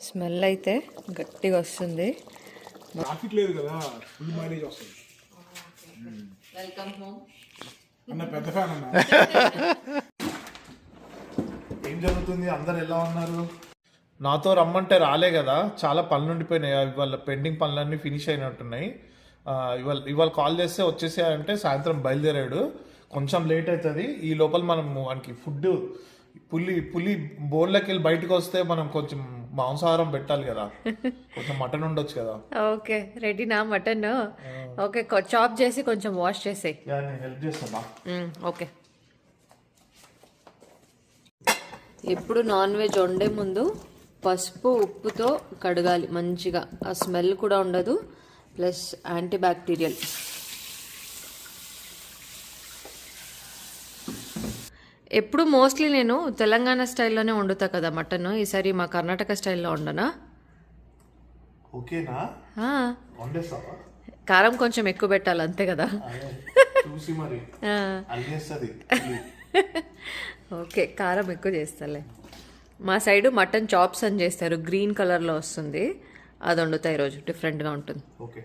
Smell అయితే గట్టిగా వస్తుంది. ట్రాఫిక్ లేదు కదా, ఫుల్ మైలేజ్ వస్తుంది. వెల్కమ్ హోమ్ అన్న పెద్ద ఫ్యాన్ అన్న. ఏం జరుగుతుంది, అందరు ఎలా ఉన్నారు? నాతో రమ్మంటే రాలే కదా, చాలా పనులు ఉండిపోయినాయి. ఇవాళ పెండింగ్ పనులన్నీ ఫినిష్ అయినట్టున్నాయి. ఇవాళ కాల్ చేస్తే వచ్చేసాయంటే సాయంత్రం బయలుదేరాడు. కొంచెం లేట్ అవుతుంది. ఈ లోపల మనం మనకి ఫుడ్ పులి బోన్లోకి వెళ్ళి బయటకు వస్తే మనం కొంచెం మాంసాహారం పెట్టాలి కదా, కొంచెం మటన్ ఉండొచ్చు కదా. ఓకే, రెడీనా మటన్? ఓకే, చాప్ చేసి కొంచెం వాష్ చేసేయి. నేను హెల్ప్ చేస్తాను. ఓకే. ఎప్పుడు నాన్ వెజ్ వండే ముందు పసుపు ఉప్పుతో కడగాలి మంచిగా. ఆ స్మెల్ కూడా ఉండదు, ప్లస్ యాంటీ బ్యాక్టీరియల్. ఎప్పుడు మోస్ట్లీ నేను తెలంగాణ స్టైల్లోనే వండుతా కదా మటన్. ఈసారి మా కర్ణాటక స్టైల్లో వండనా? ఓకేనా? కారం కొంచెం ఎక్కువ పెట్టాలి అంతే కదా. చూసి మరి ఓకే, కారం ఎక్కువ చేస్తాలే. మా సైడు మటన్ చాప్స్ అని చేస్తారు, గ్రీన్ కలర్లో వస్తుంది. అది వండుతా ఈరోజు, డిఫరెంట్గా ఉంటుంది. ఓకే.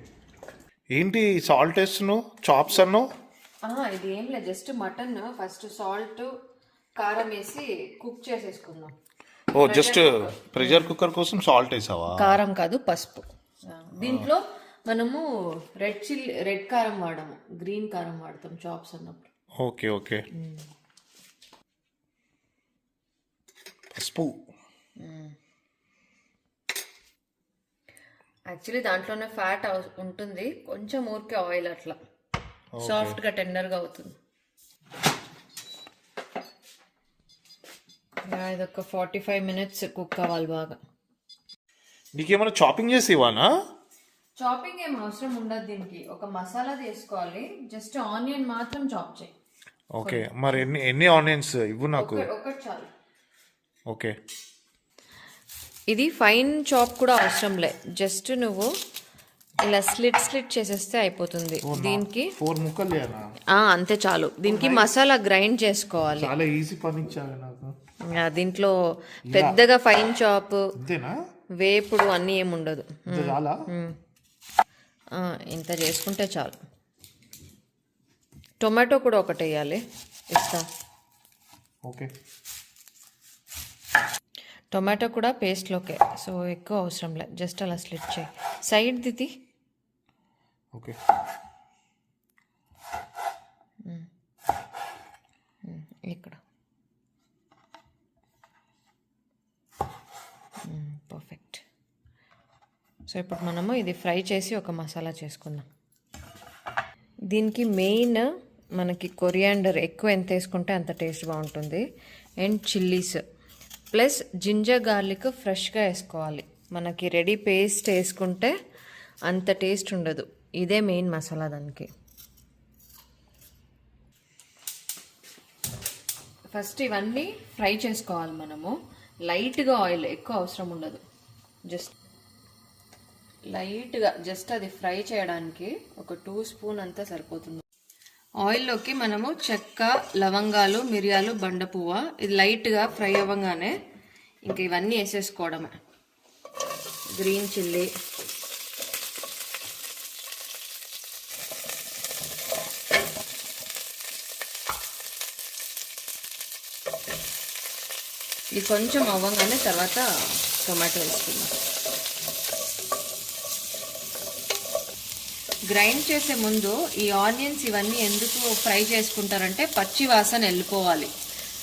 ఏంటి సాల్ట్ వేస్తున్నావు, చాప్స్ అన్నావు? ఇది ఏం లేదు, జస్ట్ మటన్ ఫస్ట్ సాల్ట్ కారం వేసి కుక్ చేసేసుకుందాం. ఓ, జస్ట్ ప్రెషర్ కుక్కర్ కోసం సాల్ట్ వేసావా? కారం కాదు, పసుపు. దీంట్లో మనము రెడ్ కారం వాడము, గ్రీన్ కారం వాడతాం చాప్స్ అన్నప్పుడు. Okay okay. పసుపు యాక్చువల్లీ దాంట్లోనే ఫ్యాట్ ఉంటుంది, కొంచెం ఊరికే ఆయిల్ అట్లా సాఫ్ట్గా టెండర్గా అవుతుంది. ఇదొక 45 minutes కుక్ అవ్వాలి బాగా. నీకేమైనా చాపింగ్ చేసి ఇవ్వానా? చాపింగ్ ఏం అవసరం ఉండదు దీనికి. ఒక మసాలా తీసుకోవాలి, జస్ట్ ఆనియన్ మాత్రం చాప్ చేయి. ఓకే, మరి ఎన్ని ఆనియన్స్ ఇవ్వు నాకు. ఒకటి చాలు. ఓకే. ఇది ఫైన్ చాప్ కూడా అవసరం లే, జస్ట్ నువ్వు ఇలా స్లిట్ చేసేస్తే అయిపోతుంది. దీనికి 4 ముక్కలు అంతే చాలు. దీనికి మసాలా గ్రైండ్ చేసుకోవాలి. చాలా ఈజీ పని ఇచ్చావు నాకు. దీంట్లో పెద్దగా ఫైన్ చాప్, వేపుడు అన్నీ ఏమి ఉండదు. ఇంత చేసుకుంటే చాలు. టొమాటో కూడా ఒకటి వేయాలి, ఇస్తా. ఓకే. టొమాటో కూడా పేస్ట్లోకే, సో ఎక్కువ అవసరం లేదు, జస్ట్ అలా స్లిట్ చేయి. సైడ్ దిది. ఓకే. ఇక్కడ పర్ఫెక్ట్. సో ఇప్పుడు మనము ఇది ఫ్రై చేసి ఒక మసాలా చేసుకుందాం. దీనికి మెయిన్ మనకి కొరియాండర్ ఎక్కువ ఎంత వేసుకుంటే అంత టేస్ట్ బాగుంటుంది. And chillies plus ginger garlic ఫ్రెష్గా వేసుకోవాలి. మనకి రెడీ పేస్ట్ వేసుకుంటే అంత టేస్ట్ ఉండదు. ఇదే మెయిన్ మసాలా దానికి. ఫస్ట్ ఇవన్నీ ఫ్రై చేసుకోవాలి మనము. లైట్గా ఆయిల్, ఎక్కువ అవసరం ఉండదు, జస్ట్ లైట్గా, జస్ట్ అది ఫ్రై చేయడానికి ఒక 2 స్పూన్ అంతా సరిపోతుంది. ఆయిల్లోకి మనము చెక్క, లవంగాలు, మిరియాలు, బండపువ్వ ఇది లైట్గా ఫ్రై అవ్వగానే ఇంక ఇవన్నీ వేసేసుకోవడమే. గ్రీన్ చిల్లీ, ఇది కొంచెం అవ్వగానే తర్వాత టొమాటో వేసుకుందాం. గ్రైండ్ చేసే ముందు ఈ ఆనియన్స్ ఇవన్నీ ఎందుకు ఫ్రై చేసుకుంటారంటే పచ్చి వాసన వెళ్ళిపోవాలి,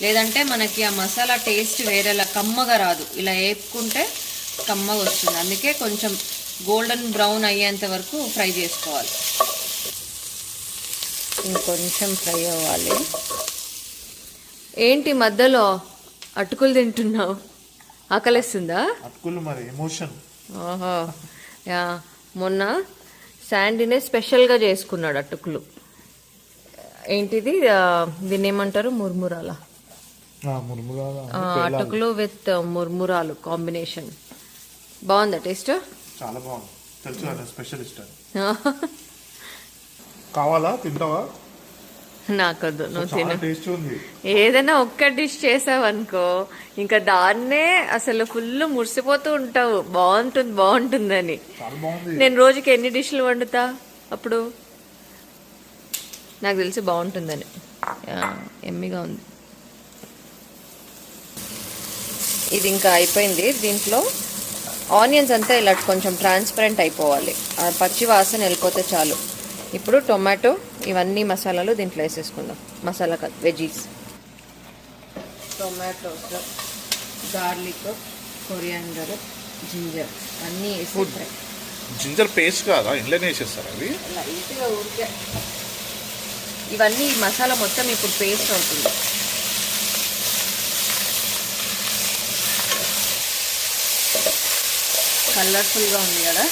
లేదంటే మనకి ఆ మసాలా టేస్ట్ వేరేలా కమ్మగా రాదు. ఇలా వేపుకుంటే కమ్మగా వస్తుంది. అందుకే కొంచెం గోల్డెన్ బ్రౌన్ అయ్యేంత వరకు ఫ్రై చేసుకోవాలి. ఇంకొంచెం ఫ్రై అవ్వాలి. ఏంటి మధ్యలో అటుకులు తింటున్నావు? ఆకలిస్తుందా? అటుకులు మరి ఎమోషన్. ఓహో, యా. మొన్న శాండీనే స్పెషల్గా చేసుకున్నాడు అటుకులు. ఏంటిది, దీన్ని ఏమంటారు, ముర్మురాల. అటుకులు విత్ ముర్మురాలు కాంబినేషన్ బాగుందా టేస్ట్? చాలా బాగుంది. తెలుసు కదా, స్పెషలిస్ట్. కావాలా, తింటావా? నాకొద్దు, నువ్వు తిను. టేస్ట్ ఉంది. ఏదైనా ఒక్క డిష్ చేసావనుకో ఇంకా దాన్నే అసలు ఫుల్ మురిసిపోతూ ఉంటావు, బాగుంటుంది బాగుంటుందని. చాలా బాగుంది. నేను రోజుకి ఎన్ని డిష్లు వండుతా అప్పుడు, నాకు తెలిసి బాగుంటుందని. ఎమ్మిగా ఉంది. ఇది ఇంకా అయిపోయింది. దీంట్లో ఆనియన్స్ అంతా ఇలా కొంచెం ట్రాన్స్పరెంట్ అయిపోవాలి, ఆ పచ్చి వాసన వెళ్ళిపోతే చాలు. ఇప్పుడు టొమాటో ఇవన్నీ మసాలాలు దీంట్లో వేసేసుకుందాం. మసాలా కాదు, veggies. Tomatoes, garlic, coriander, ginger అన్నీ వేసి జింజర్ పేస్ట్ కాదా, ఇంట్లోనే వేసేస్తారు అవి లైట్గా ఊరికే. ఇవన్నీ ఈ మసాలా మొత్తం ఇప్పుడు పేస్ట్ అవుతుంది. కలర్ఫుల్గా ఉంది కదా,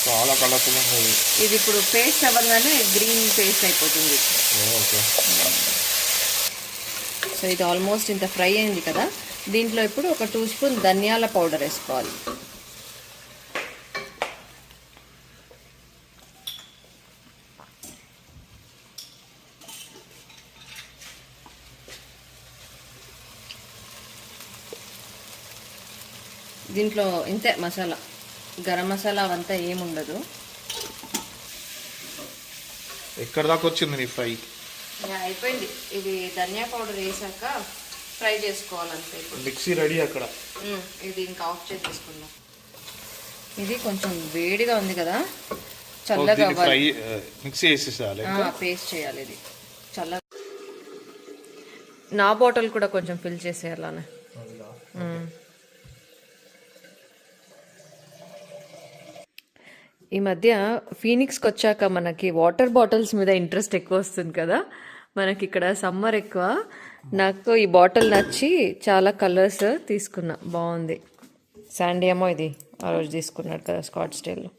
చాలా కలర్ఫుల్ ఉంది. ఇది ఇప్పుడు పేస్ట్ అవ్వగానే గ్రీన్ పేస్ట్ అయిపోతుంది. ఓకే. సో ఇది ఆల్మోస్ట్ ఇంత ఫ్రై అయింది కదా, దీంట్లో ఇప్పుడు ఒక 2 స్పూన్ ధనియాల పౌడర్ వేసుకోవాలి. దీంట్లో ఇంతే మసాలా, గరం మసాలా అవంతా ఏముండదు. ఎక్కడ దాకా వచ్చింది నీ ఫ్రై? అయిపోయింది. ఇది ధనియా పౌడర్ వేసాక ఫ్రై చేసుకోవాలంతే. ఇప్పుడు మిక్సీ రెడీ అక్కడ. ఇది ఇంకా ఆఫ్ చేసేసుకుందాం. ఇది కొంచెం వేడిగా ఉంది కదా, చల్లగా ఫ్రై మిక్సీ వేసేసాలి, పేస్ట్ చేయాలి. ఇది చల్లగా. నా బాటిల్ కూడా కొంచెం ఫిల్ చేసేయాలనే. ఈ మధ్య ఫీనిక్స్కి వచ్చాక మనకి వాటర్ బాటిల్స్ మీద ఇంట్రెస్ట్ ఎక్కువ వస్తుంది కదా. మనకి ఇక్కడ సమ్మర్ ఎక్కువ. నాకు ఈ బాటిల్ నచ్చి చాలా కలర్స్ తీసుకున్నా, బాగుంది. శాండీ ఏమో ఇది ఆ రోజు తీసుకున్నాడు కదా స్కాచ్ స్టైల్లో.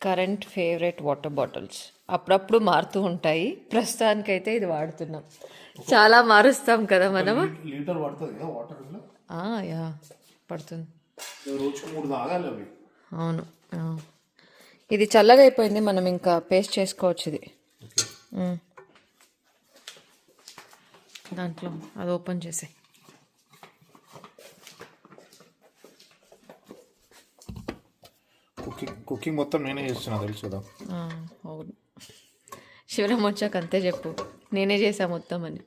కరెంట్ ఫేవరెట్ వాటర్ బాటిల్స్ అప్పుడప్పుడు మారుతూ ఉంటాయి. ప్రస్తుతానికైతే ఇది వాడుతున్నాం. చాలా మారుస్తాం కదా మనం. లీటర్ పడుతుంది కదా వాటర్. యా పడుతుంది. రోజుకు 3 తాగాలి అవి. అవును. ఇది చల్లగా అయిపోయింది, మనం ఇంకా పేస్ట్ చేసుకోవచ్చు. ఇది దాంట్లో అది ఓపెన్ చేసే. కుకింగ్ మొత్తం నేనే చేస్తున్నా, తెలుసు కదా. అవును, శివరాం వచ్చాక అంతే చెప్పు, నేనే చేసా మొత్తం అని.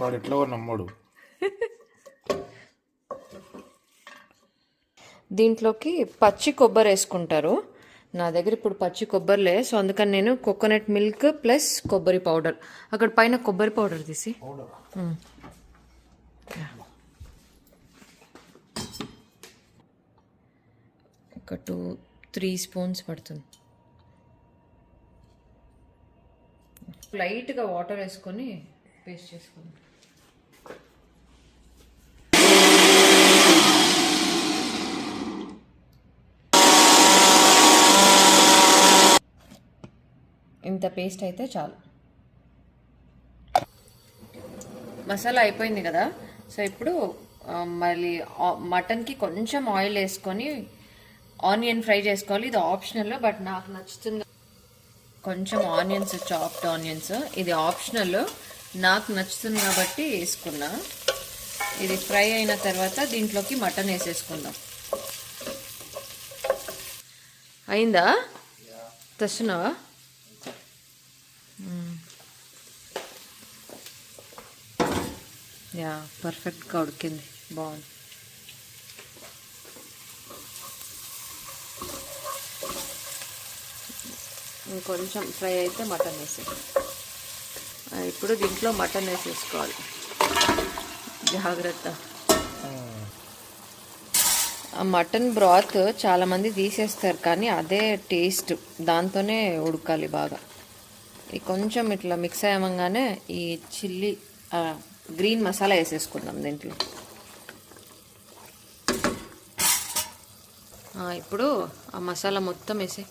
వాడు ఎట్లా నమ్మడు. దీంట్లోకి పచ్చి కొబ్బరి వేసుకుంటారు. నా దగ్గర ఇప్పుడు పచ్చి కొబ్బరిలే, సో అందుకని నేను కోకోనట్ మిల్క్ ప్లస్ కొబ్బరి పౌడర్. అక్కడ పైన కొబ్బరి పౌడర్ తీసి ఒక 2-3 స్పూన్స్ పడుతుంది. లైట్గా వాటర్ వేసుకొని పేస్ట్ చేసుకుందాం. ఇంత పేస్ట్ అయితే చాలు. మసాలా అయిపోయింది కదా, సో ఇప్పుడు మళ్ళీ మటన్కి కొంచెం ఆయిల్ వేసుకొని ఆనియన్ ఫ్రై చేసుకోవాలి. ఇది ఆప్షనల్, బట్ నాకు నచ్చుతుంది. కొంచెం ఆనియన్స్, చాప్డ్ ఆనియన్స్, ఇది ఆప్షనల్, నాకు నచ్చుతుంది కాబట్టి వేసుకున్నా. ఇది ఫ్రై అయిన తర్వాత దీంట్లోకి మటన్ వేసేసుకుందాం. అయిందా? తెస్తున్నావా? యా, పర్ఫెక్ట్గా ఉడికింది, బాగుంది. ఇంకొంచెం ఫ్రై అయితే మటన్ వేసే. ఇప్పుడు దీంట్లో మటన్ వేసేసుకోవాలి, జాగ్రత్త. ఆ మటన్ బ్రాత్ చాలామంది తీసేస్తారు, కానీ అదే టేస్ట్, దాంతోనే ఉడకాలి బాగా. ఇది కొంచెం ఇట్లా మిక్స్ అయ్యమంగానే ఈ చిల్లీ గ్రీన్ మసాలా వేసేసుకుందాం దీంట్లో. ఇప్పుడు ఆ మసాలా మొత్తం వేసే.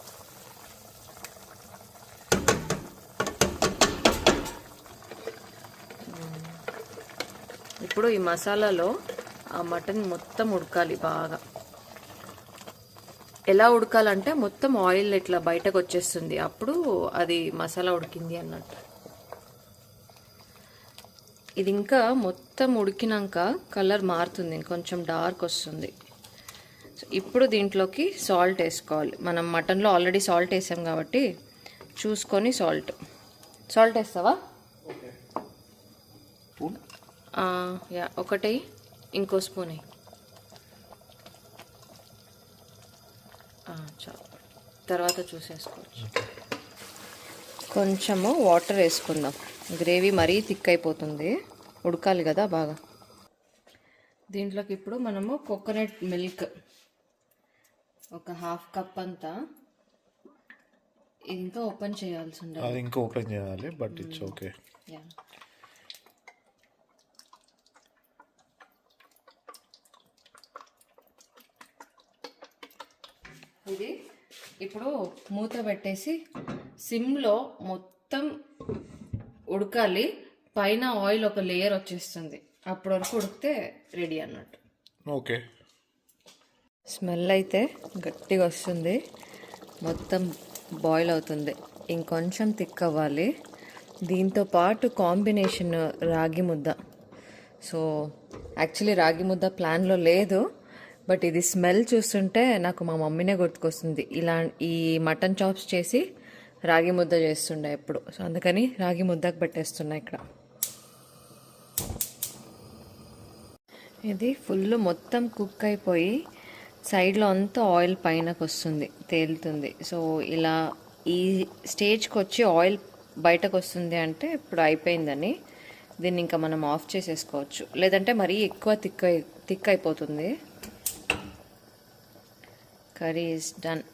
ఇప్పుడు ఈ మసాలాలో ఆ మటన్ మొత్తం ఉడకాలి బాగా. ఎలా ఉడకాలంటే మొత్తం ఆయిల్ ఇట్లా బయటకు వచ్చేస్తుంది, అప్పుడు అది మసాలా ఉడికింది అన్నట్టు. ఇది ఇంకా మొత్తం ఉడికినాక కలర్ మారుతుంది, కొంచెం డార్క్ వస్తుంది. సో ఇప్పుడు దీంట్లోకి సాల్ట్ వేసుకోవాలి. మనం మటన్లో ఆల్రెడీ సాల్ట్ వేసాం కాబట్టి చూసుకొని సాల్ట్ వేస్తావా? యా, ఒకటి, ఇంకో స్పూన్ చాలు, తర్వాత చూసేసుకోవచ్చు. కొంచెము వాటర్ వేసుకుందాం, గ్రేవీ మరీ థిక్ అయిపోతుంది, ఉడకాలి కదా బాగా. దీంట్లోకి ఇప్పుడు మనము కోకోనట్ మిల్క్ ఒక 1/2 కప్ అంతా, ఇది ఇంకా ఓపెన్ చేయాల్సి ఉండాలి. అది ఇంకా ఓపెన్ చేయాలి, బట్ ఇట్స్ ఓకే. యా, ఇది ఇప్పుడు మూత పెట్టేసి సిమ్లో మొత్తం ఉడకాలి. పైన ఆయిల్ ఒక లేయర్ వచ్చేస్తుంది, అప్పటి వరకు ఉడికితే రెడీ అన్నట్టు. ఓకే. స్మెల్ అయితే గట్టిగా వస్తుంది, మొత్తం బాయిల్ అవుతుంది, ఇంకొంచెం థిక్ అవ్వాలి. దీంతో పాటు కాంబినేషన్ రాగి ముద్ద. సో యాక్చువల్లీ రాగి ముద్ద ప్లాన్లో లేదు, బట్ ఇది స్మెల్ చూస్తుంటే నాకు మా మమ్మీనే గుర్తుకొస్తుంది. ఈ మటన్ చాప్స్ చేసి రాగి ముద్ద చేస్తుండే ఎప్పుడు, సో అందుకని రాగి ముద్దకు పెట్టేస్తున్నా ఇక్కడ. ఇది ఫుల్ మొత్తం కుక్ అయిపోయి సైడ్లో అంతా ఆయిల్ పైనకు వస్తుంది, తేలుతుంది. సో ఇలా ఈ స్టేజ్కి వచ్చి ఆయిల్ బయటకు వస్తుంది అంటే ఇప్పుడు అయిపోయిందని. దీన్ని ఇంకా మనం ఆఫ్ చేసేసుకోవచ్చు, లేదంటే మరీ ఎక్కువ థిక్ అయిపోతుంది. Curry is done.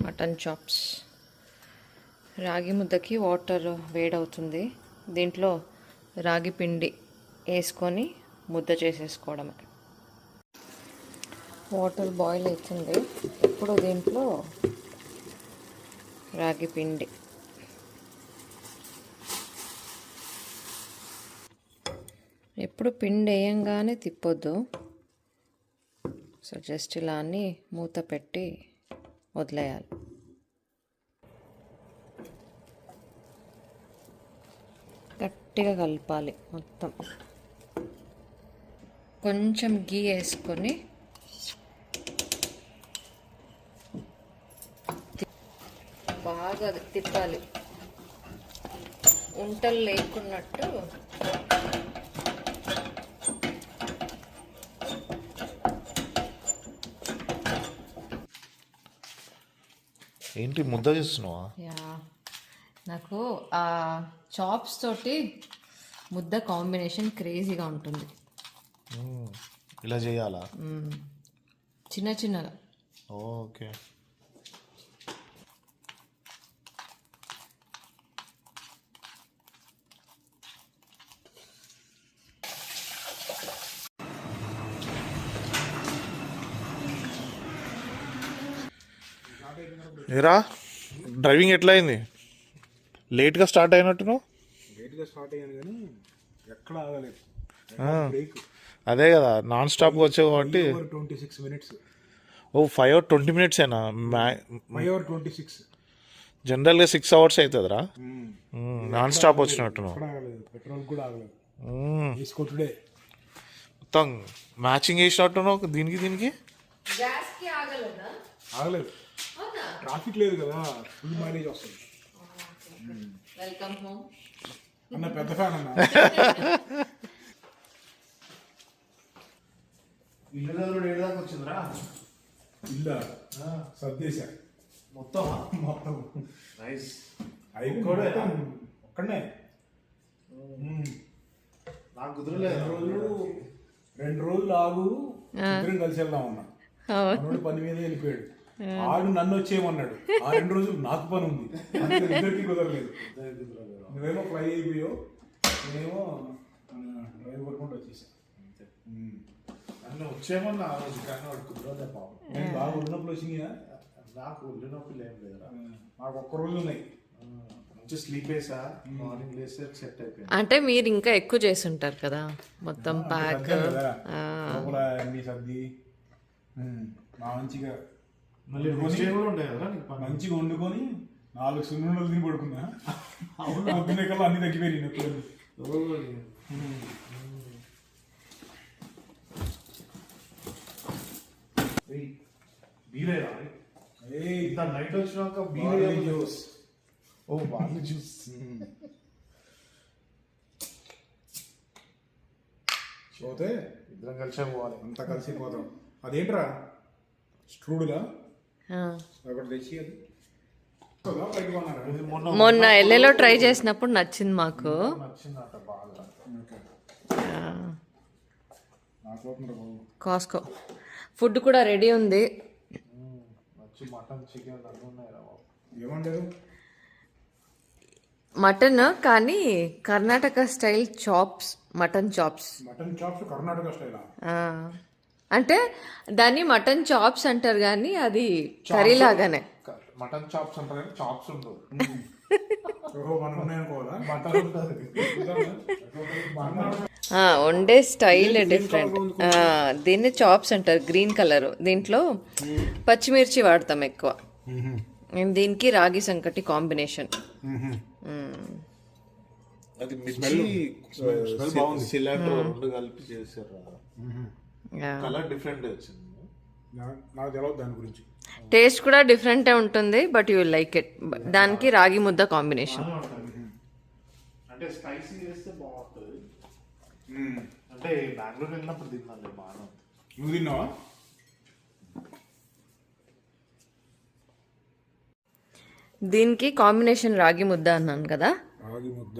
Mutton chops. రాగి ముద్దకి వాటర్ వేడవుతుంది, దీంట్లో రాగి పిండి వేసుకొని ముద్ద చేసేసుకోవడమే. వాటర్ బాయిల్ అవుతుంది, ఇప్పుడు దీంట్లో రాగి పిండి. ఎప్పుడు పిండి వేయంగానే తిప్పొద్దు, సో జస్ట్ ఇలా అని మూత పెట్టి వదిలేయాలి. గట్టిగా కలపాలి మొత్తం. కొంచెం గీ వేసుకొని బాగా తిప్పాలి, ఉంటలు లేకున్నట్టు. ఏంటి ముద్ద చేస్తున్నావా? యా, నాకు ఆ చాప్స్ తోటి ముద్ద కాంబినేషన్ క్రేజీగా ఉంటుంది. ఇలా చేయాలా? చిన్న చిన్నగా. ఓకే. ఏరా, డ్రైవింగ్ ఎట్లా అయింది? లేట్గా స్టార్ట్ అయినట్టును? లేట్గా స్టార్ట్ అయ్యాను కానీ ఎక్కడ ఆగలేదు. అదే కదా, నాన్ స్టాప్గా వచ్చావు కాబట్టి. 26 minutes. ఓ 5 hours 20 minutes ఏనా? 5 hours 26. జనరల్గా 6 hours అవుతుందిరా. Non stop వచ్చినట్టును. పెట్రోల్ కూడా ఆగలేదు. తీసుకొట్టుడే మొత్తం మ్యాచింగ్ వేసినట్టును దీనికి. ఆగలేదు, ట్రాఫిక్ లేదు కదా, ఫుల్ మైలేజ్ వస్తుంది. వెల్కమ్ హోమ్ అన్న పెద్ద ఫ్యాన్ అన్న. ఇల్లా సర్దేశా మొత్తం ఒక్కడనే. నాకు కుదరలేదు. 2 రోజులు ఆగు, ఇద్దరం కలిసి వెళ్దాం అన్నా. మనోడు పని మీద వెళ్ళిపోయాడు. ఆడు నన్ను వచ్చేయమన్నాడు. ఆ 2 రోజులు నాకు పని ఉంది, ఇద్దరికి కుదరలేదు. నువ్వేమో ఫ్లై అయిపోయావు, నేనేమో డ్రైవ్ కొట్టుకుంటూ వచ్చేసా. నన్ను వచ్చేయమన్నా ఆ రోజు, కానీ వాడు కుదరలే పాపం. నేను బాగా ఒళ్ళినప్పుడు వచ్చినాయా? నాకు ఒళ్ళినొప్పులు ఏం లేదురా, నాకు 1 రోజు ఉన్నాయి. మంచి స్లీప్ వేసా, మార్నింగ్ లేస్తే సెట్ అయిపోయింది. అంటే మీరు ఇంకా ఎక్కువ చేస్తుంటారు కదా మొత్తం ప్యాక్. లోపల అన్ని సర్ది మంచిగా మళ్ళీ నెక్స్ట్ డే కూడా ఉంటాయి కదా నీకు పని. మంచిగా వండుకొని 4 సున్నుండలు తిని పడుకున్నా. పొద్దున్నే కల్లా అన్ని తగ్గిపోయి నొప్పులు. బీరే నైట్ వచ్చినాక బీరే జ్యూస్. ఓ బార్లీ జ్యూస్. పోతే ఇద్దరం కలిసే పోవాలి. అంతా కలిసి పోతాం. అదేంట్రా స్ట్రూడులా ఆ. ఒకటి తెచ్చి అది పైకి కొన్నారా? ఇది మొన్న ఎల్లెలో ట్రై చేసినప్పుడు నచ్చింది మాకు. నచ్చిందట బాగా. ఓకే. ఆ, నాకు పోతుందిరా బాబు. కాస్కో ఫుడ్ కూడా రెడీ ఉంది. నచ్చి మటన్ చికెన్ అన్నీ ఉన్నాయి రా బాబు. ఏమంటారు? మటన్ కానీ Karnataka style chops, mutton chops. Mutton chops Karnataka స్టైలా? అంటే దాన్ని మటన్ చాప్స్ అంటారు కానీ అది కర్రీ లాగానే. మటన్ చాప్స్ అంటారు కానీ చాప్స్ ఉండవు. ఓహో, మనం ఉన్నాయనుకోవాలా? మటన్ ఉంటుంది. వండే స్టైల్ డిఫరెంట్. దీన్ని చాప్స్ అంటారు, గ్రీన్ కలర్. దీంట్లో పచ్చిమిర్చి వాడతాం ఎక్కువ. దీనికి రాగి సంకటి కాంబినేషన్. అది మిర్చి బాగుంది. సిలిండర్ రెండు కలిపి చేశారు. కలర్ డిఫరెంట్ వచ్చింది. నాకు తెలియదు దాని గురించి. టేస్ట్ కూడా డిఫరెంటే ఉంటుంది, బట్ యూ లైక్ ఇట్. దానికి రాగి ముద్ద కాంబినేషన్. అంటే స్పైసీ చేస్తే బాగుంటుంది. అంటే బెంగళూరు వెళ్ళినప్పుడు తిన్నాను బాగా. నువ్వు తిన్నావా? దీనికి కాంబినేషన్ రాగి ముద్ద అన్నాను కదా. రాగి ముద్ద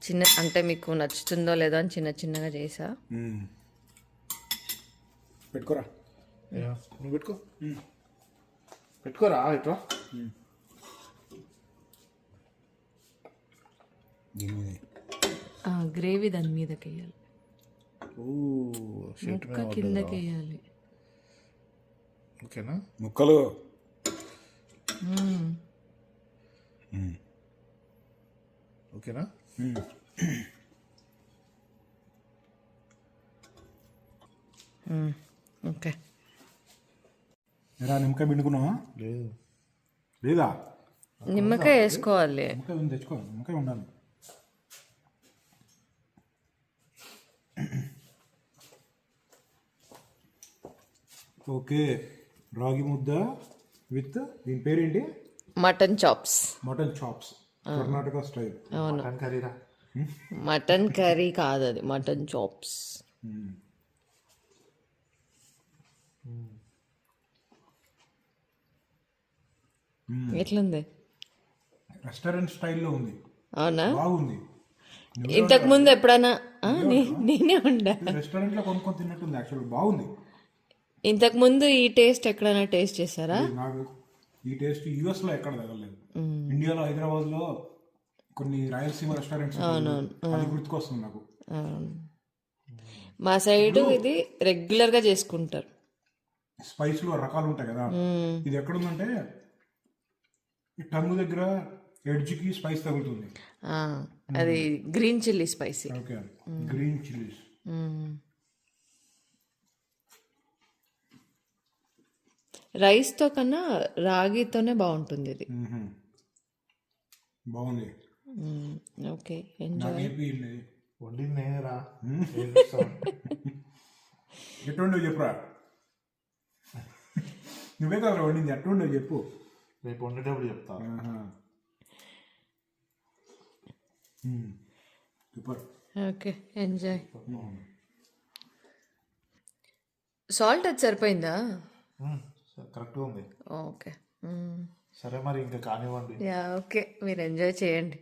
చిన్న అంటే మీకు నచ్చుతుందో లేదో అని చిన్న చిన్నగా చేసా. పెట్టుకోరా. నువ్వు పెట్టుకో. పెట్టుకోరా ఇట్లా. గ్రేవీ దాని మీదకి వేయాలి, ముక్క కిందకి వేయాలి. ఓకేనా? ముక్కలు ఓకేనా? ఓకే. ఎరా నిమ్మకాయ పిండుకున్నావా? లేదు. లేదా? నిమ్మకాయ వేసుకోవాలి. నిమ్మకాయ ఉంది, తెచ్చుకో. నిమ్మకాయ ఉండాలి. ఓకే. రాగి ముద్ద విత్ దీని పేరేంటి? Mutton chops. Mutton chops Karnataka style. అవును, మటన్ కర్రీరా. మటన్ కర్రీ కాదు అది, మటన్ చాప్స్. ఎట్లుంది? రెస్టారెంట్ స్టైల్లో ఉంది. అవునా? బాగుంది. ఇంతకు ముందు ఎప్పుడైనా నేనే ఉండా రెస్టారెంట్లో కొనుక్కొని తిన్నట్టుంది. యాక్చువల్ బాగుంది. ఇంతకు ముందు ఈ టేస్ట్ ఎక్కడైనా టేస్ట్ చేశారా? నాకు ఈ టేస్ట్ యూఎస్ లో ఎక్కడ తగలేదు. ఇండియాలో హైదరాబాద్ లో కొన్ని రాయలసీమ రెస్టారెంట్స్ అది గుర్తుకొస్తుంది నాకు. మా సైడ్ ఇది రెగ్యులర్ గా చేసుకుంటారు. స్పైస్ లో రకాలు ఉంటాయి కదా. ఇది ఎక్కడుందంటే టంగు దగ్గర ఎడ్జ్ కి స్పైస్ తగులుతుంది. అది green chilli spicy. Okay, green chillies. రైస్తో కన్నా రాగితోనే బాగుంటుంది ఇది. బాగుంది. Okay, enjoy. వండింది నేనేరా. ఎట్టుండో చెప్పురా. నువ్వే కదా వండింది, ఎట్టుండో చెప్పు. రేపు వండేటప్పుడు చెప్తా. సూపర్. Okay, enjoy. సాల్ట్ అది సరిపోయిందా? కరెక్ట్గా ఉంది. ఓకే, సరే మరి ఇంకా కానివ్వండి. యా, ఓకే, మీరు ఎంజాయ్ చేయండి.